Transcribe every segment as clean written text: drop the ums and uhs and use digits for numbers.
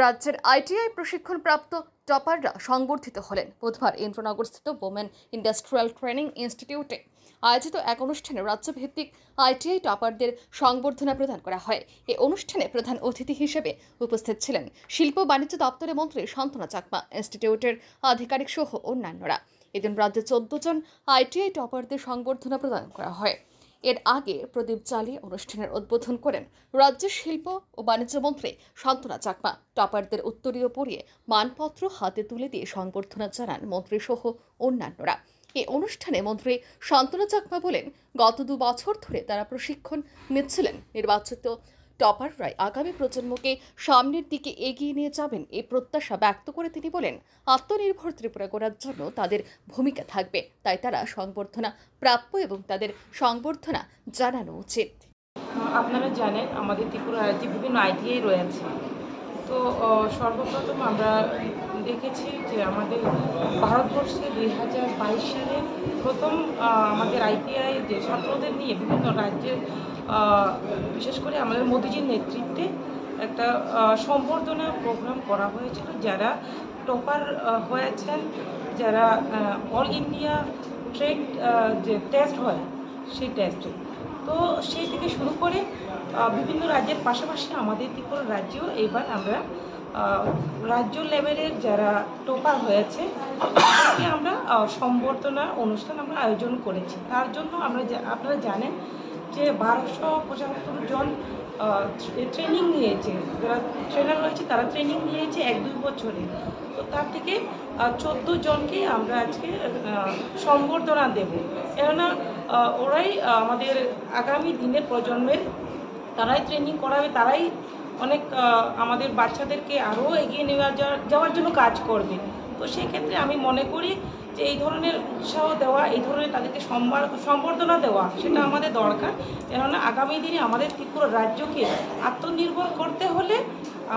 রাজ্যের আইটিআই প্রশিক্ষণপ্রাপ্ত টপাররা সংবর্ধিত হলেন। বুধবার ইন্দ্রনগরস্থিত ওমেন ইন্ডাস্ট্রিয়াল ট্রেনিং ইনস্টিটিউটে আয়োজিত এক অনুষ্ঠানে রাজ্যভিত্তিক আইটিআই টপারদের সংবর্ধনা প্রদান করা হয়। এই অনুষ্ঠানে প্রধান অতিথি হিসেবে উপস্থিত ছিলেন শিল্প বাণিজ্য দপ্তরের মন্ত্রী শান্তনা চাকমা, ইনস্টিটিউটের আধিকারিক সহ অন্যান্যরা। এদিন রাজ্যে 14 জন আইটিআই টপারদের সংবর্ধনা প্রদান করা হয়। এর আগে প্রদীপ জ্বালিয়ে অনুষ্ঠানের উদ্বোধন করেন রাজ্যের শিল্প ও বাণিজ্য মন্ত্রী শান্তনা চাকমা। টপারদের উত্তরীয় পরিয়ে মানপত্র হাতে তুলে দিয়ে সংবর্ধনা জানান মন্ত্রী সহ অন্যান্যরা। এই অনুষ্ঠানে মন্ত্রী শান্তনা চাকমা বলেন, গত 2 বছর ধরে তারা প্রশিক্ষণ নিচ্ছিলেন। নির্বাচিত টপাররাই আগামী প্রজন্মকে সামনের দিকে এগিয়ে নিয়ে যাবেন এই প্রত্যাশা ব্যক্ত করে তিনি বলেন, আত্মনির্ভর ত্রিপুরা গড়ার জন্য তাদের ভূমিকা থাকবে, তাই তারা সংবর্ধনা প্রাপ্য এবং তাদের সংবর্ধনা জানানো উচিত। আপনারা জানেন আমাদের ত্রিপুরা রাজ্যে বিভিন্ন আইটিআই রয়েছে। তো সর্বপ্রথম আমরা দেখেছি যে আমাদের ভারতবর্ষে 2022 সালে প্রথম আমাদের আইটিআই যে ছাত্রদের নিয়ে বিভিন্ন রাজ্যের বিশেষ করে আমাদের মোদিজির নেতৃত্বে একটা সম্বর্ধনা প্রোগ্রাম করা হয়েছিল। যারা টপার হয়েছেন, যারা অল ইন্ডিয়া ট্রেড যে টেস্ট হয় সেই টেস্টে, তো সেই থেকে শুরু করে বিভিন্ন রাজ্যের পাশাপাশি আমাদের ত্রিপুরা রাজ্যেও এবার আমরা রাজ্য লেভেলের যারা টপার হয়েছে তাদেরকে আমরা সম্বর্ধনা অনুষ্ঠান আমরা আয়োজন করেছি। তার জন্য আপনারা জানেন যে 1275 জন ট্রেনিং নিয়েছে, যারা ট্রেনার রয়েছে তারা ট্রেনিং নিয়েছে 1-2 বছরে। তো তার থেকে 14 জনকে আমরা আজকে সম্বর্ধনা দেব, কেননা ওরাই আমাদের আগামী দিনের প্রজন্মের, তারাই ট্রেনিং করাবে, তারাই অনেক আমাদের বাচ্চাদেরকে আরও এগিয়ে নিয়ে যাওয়ার জন্য কাজ করবে। তো সেক্ষেত্রে আমি মনে করি যে এই ধরনের উৎসাহ দেওয়া, এই ধরনের তাদেরকে সম্বর্ধনা দেওয়া সেটা আমাদের দরকার, কেননা আগামী দিনে আমাদের ত্রিপুরা রাজ্যকে আত্মনির্ভর করতে হলে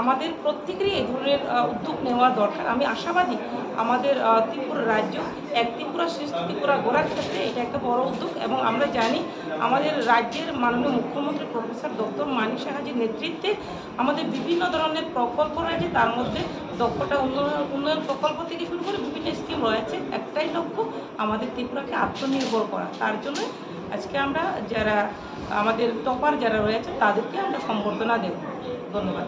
আমাদের প্রত্যেকেরই এই ধরনের উদ্যোগ নেওয়া দরকার। আমি আশাবাদী আমাদের ত্রিপুরা রাজ্য এক ত্রিপুরা শ্রেষ্ঠ ত্রিপুরা গড়ার ক্ষেত্রে এটা একটা বড় উদ্যোগ, এবং আমরা জানি আমাদের রাজ্যের মাননীয় মুখ্যমন্ত্রী প্রফেসর ডক্টর মানিক সাহাজির নেতৃত্বে আমাদের বিভিন্ন ধরনের প্রকল্প রয়েছে। তার মধ্যে দক্ষতা উন্নয়ন প্রকল্প থেকে শুরু করে বিভিন্ন স্কিম রয়েছে। একটাই লক্ষ্য, আমাদের ত্রিপুরাকে আত্মনির্ভর করা। তার জন্য আজকে আমরা যারা আমাদের টপার যারা রয়েছে তাদেরকে আমরা সম্বর্ধনা দেব। ধন্যবাদ।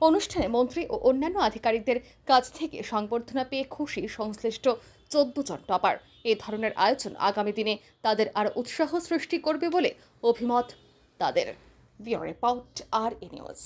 অনুষ্ঠানে মন্ত্রী ও অন্যান্য আধিকারিকদের কাছ থেকে সংবর্ধনা পেয়ে খুশি সংশ্লিষ্ট 14 জন টপার। এই ধরনের আয়োজন আগামী দিনে তাদের আরও উৎসাহ সৃষ্টি করবে বলে অভিমত তাদের। Bureau report, RE news.